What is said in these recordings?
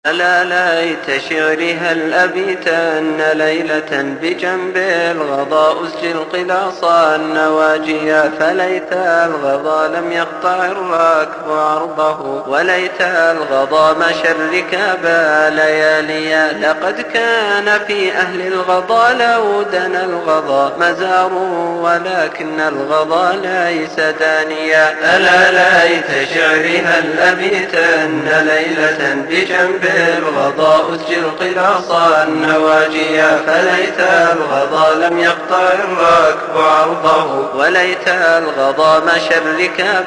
ألا ليت شعري هل أبيتن ليلة بجنب الغضا أسجي القلاص النواجيا، فليت الغضا لم يقطع الركب عرضه، وليت الغضا مشى الركاب لياليا. لقد كان في أهل الغضا لو دنا الغضا مزار، ولكن الغضا ليس دانيا. ألا ليت شعري هل أبيتن ليلة بجنب الغضا أسجي القلاص النواجيا، فليت الغضا لم يقطع الركب عرضه، وليت الغضا مشى الركاب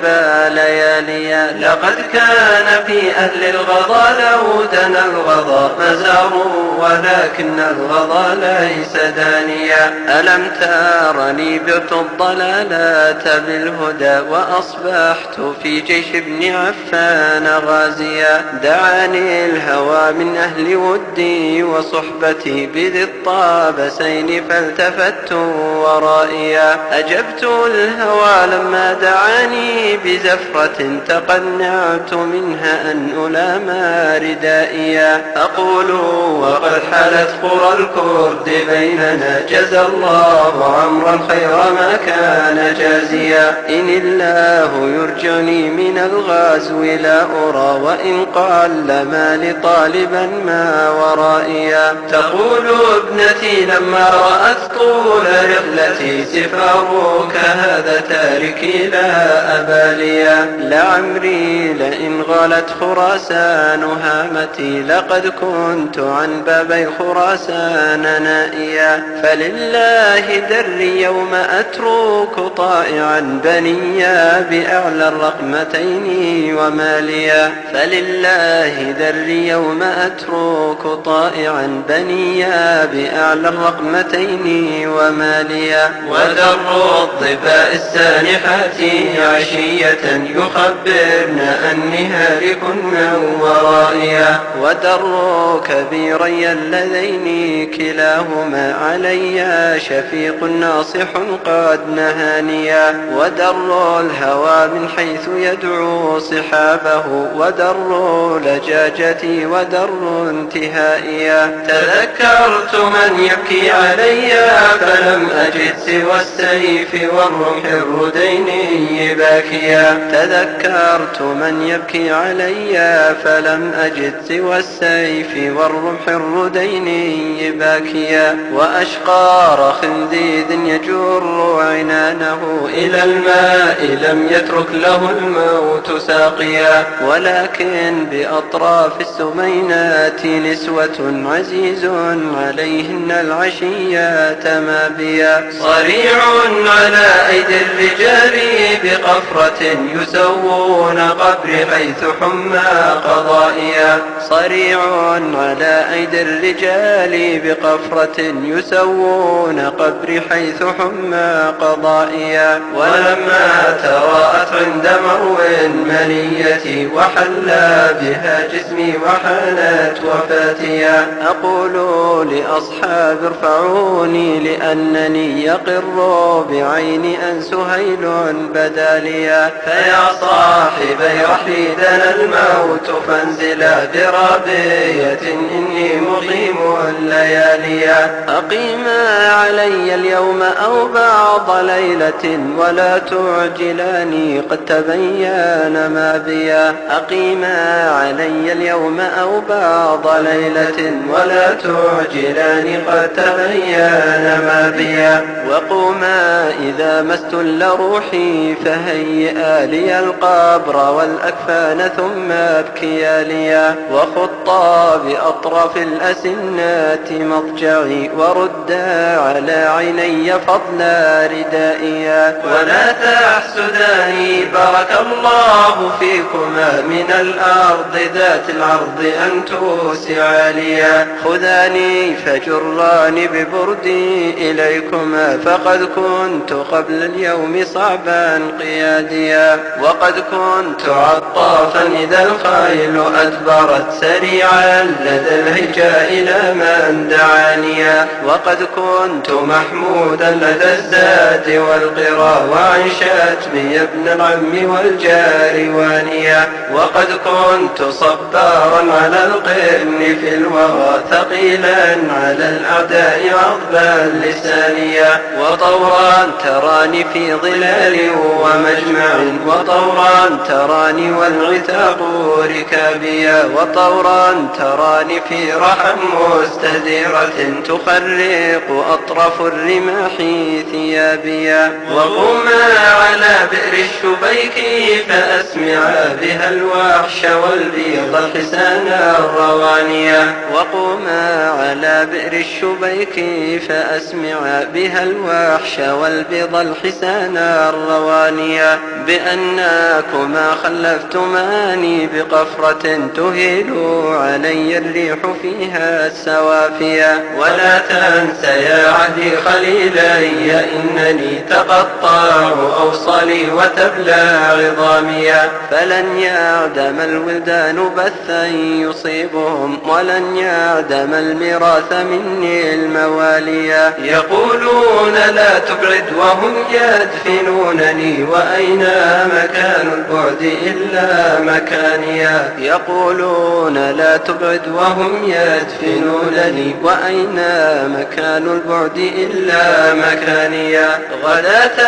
لياليا. لقد كان في أهل الغضا لو دنا الغضا مزار، ولكن الغضا ليس دانيا. ألم ترني بعت الضلالات بالهدى، وأصبحت في جيش ابن عفان غازيا. دعاني الهوى من أهل ودي وصحبتي بذي الطابسين، فالتفت ورائيا. أجبت الهوى لما دعاني بزفرة، تقنعت منها أن ألام ردائيا. أقول وقد حلت قرى الكرد بيننا، جزى الله عمرا خير ما كان جازيا. إن الله يرجعني من الغزو لا أرى، وإن قل ما لطالبا ما ورائيا. تقول ابنتي لما رأت طول رحلتي، سفارك هذا تاركي لا أباليا. لعمري لئن غلت خراسان هامتي، لقد كنت عن بابي خراسان نائيا. فلله دري يوم أترك طائعا بنيا، بأعلى الرقمتين وماليا. فلله دري يوم أترك طائعا بنيا، بأعلى الرقمتين وماليا. ودر الظباء السانحات عشية، يخبرن أني هالك من ورائيا. ودر كبيري اللذين كلاهما علي شفيق ناصح قد نهانيا. ودر الهوى من حيث يدعو صحابه، ودر لجاجتي ودر انتهائيا. تذكرت من يبكي علي فلم أجد سوى السيف والرمح الردين باكيا. تذكرت من يبكي علي فلم أجد سوى السيف والرمح الردين باكيا. وأشقار خنديد يجر عنانه إلى الماء، لم يترك له الموت ساقيا. ولكن بأطراف السمينات نسوة عزيز عليهن العشيات مابيا. صريع على أيدي الرجال بقفرة، يسوون قبر حيث حمى قضائيا. صريع على أيدي الرجال بقفرة، يسوون قبر حيث حمى قضائيا. ولما تراءت عند مرو منيتي، وحلى بها جسمي وحانت وفاتيا. أقول لأصحاب ارفعوني، لأنني يقر بعيني أن سهيل بداليا. فيا صاحبي رحلي دنا الموت، فانزلا برابية إني مقيم اللياليا. أقيما علي اليوم أو بعض ليلة، ولا تعجلاني قد تبين ما بيا. أقيما علي اليوم أو بعض ليلة، ولا تعجلاني قد تبين ما بيا. وقوما إذا ما استل روحي، فهيئا لي القبر والأكفان ثم ابكيا ليا. وخطا بأطراف الأسنات مضجعي، وردا على عيني فضل ردائيا. ولا تحسداني بارك الله فيكما، من الأرض ذات العرض أن توسع ليا. خذاني فجراني ببردي إليكما، فقد كنت قبل اليوم صعبا قياديا. وقد كنت عطافا إذا الخيل أدبرت سريعا، سريعا لدى الهجاء إلى من دعانيا. وقد كنت محمودا لدى الزاد والقرى وعن شتمي ابن العم والجار وانيا. وقد كنت صبارا على القرن في الوغى ثقيلا على الأعداء عضبا لسانيا. وطورا تراني في ظلال ومجمع وطورا تراني والعتاق ركابيا. وطورا تراني في رحى مستديرة تخرق أطراف الرماح ثيابيا. وقوما على بئر الشبيك فأسمعا بها الوحش والبيض الحسان الروانيا. وقوما على بئر الشبيك فأسمعا بها الوحش والبيض الحسان الروانيا. بأنكما خلفتماني بقفرة تهيل علي الريح فيها السوافيا. ولا تنس يا عهدي خليلي إنني تقطع أوصالي وتبلى عظاميا. فلن يعدم الولدان بثا يصيبهم ولن يعدم الميراث مني المواليا. يقولون لا تبعد وهم يدفنونني وأين مكان البعد إلا مكانيا. يقولون لا تبعد وهم يدفنونني وأين مكان البعد إلا مكانيا. غداة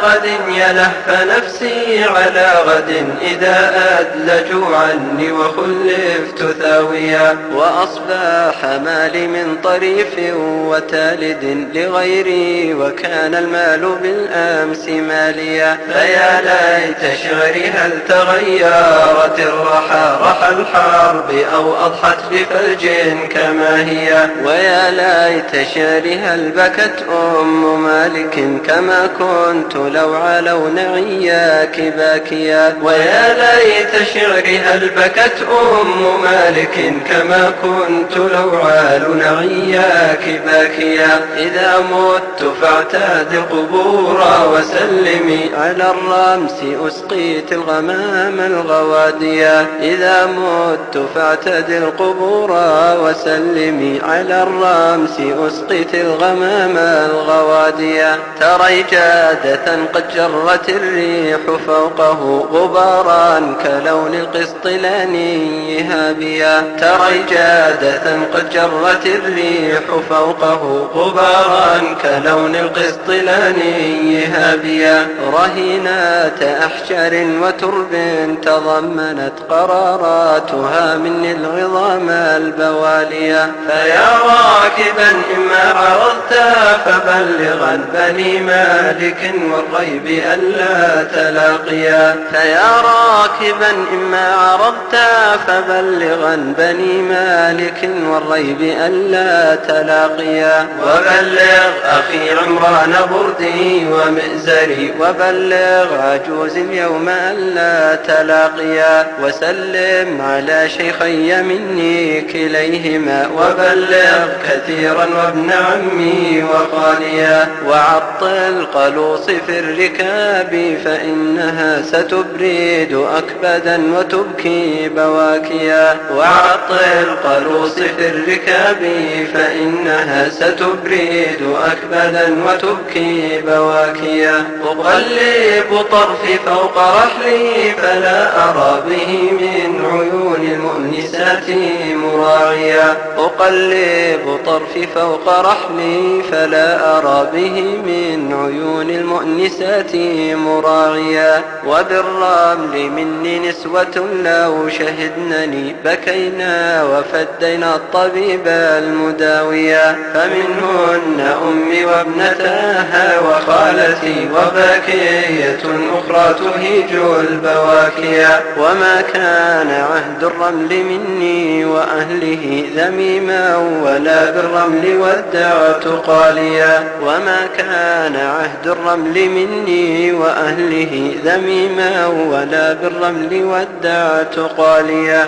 غد يلهف نفسي على غد إذا أدلجوا عني وخلفت ثاويا. وأصبح مالي من طريف وتالد لغيري وكان المال بالأمس ماليا. فيا ليت شعري هل تغيرت الرحى رحى الحرب أو أضحت بفلج كما هي. ويا ليت شعري هل بكت أم مالك كما كنت لو علوا نعياك باكيا. ويا ليت شعري هل بكت أم مالك كما كنت لو علوا نعياك باكيا. إذا مت فاعتاد القبور وسلمي على الرمس أسقيت الغمام الغواديا. إذا مت فاعتاد القبور وسلمي على الرمس أسقيت الغمام الغواديا. ترى جادة قد جرت الريح فوقه غبارا كلون القسطلاني هابيا. ترى جادة قد جرت الريح فوقه غبارا كلون القسطلاني هابيا. رهينات أحجار وترب تضمنت قراراتها مني العظام البواليا. فيا راكبا إما عرضت فبلغا بني مالك والريب ألا تلاقيا. فيا راكبا إما عرضت فبلغا بني مالك والريب ألا تلاقيا. وبلغ أخي عمران بردي ومئزري وبلغ عجوز اليوم ألا تلاقيا. وسلم على شيخي مني كليهما وبلغ كثيرا وابن عمي وخاليا. وعطل قلوص في الركاب فإنها ستبرد أكبدا وتبكي بواكيا. وعطل قلوص في الركاب فإنها ستبرد أكبدا وتبكي بواكيا. أقلب طرفي فوق رحلي فلا أرى به من عيون المؤنسات مراعيا. أقلب طرفي فوق رحلي فلا أرى به من عيون المؤنسات مراعيا. وبالرمل مني نسوة لو شهدنني بكينا وفدينا الطبيب المداويا. فمنهن أمي وابنتاها وخالتي وباكية أخرى تهيج البواكيا. وما كان عهد الرمل مني وأهله ذميما ولا بالرمل ودعت قاليا. وما كان عهد الرمل مني وأهله ذميما ولا بالرمل ودعت قاليا.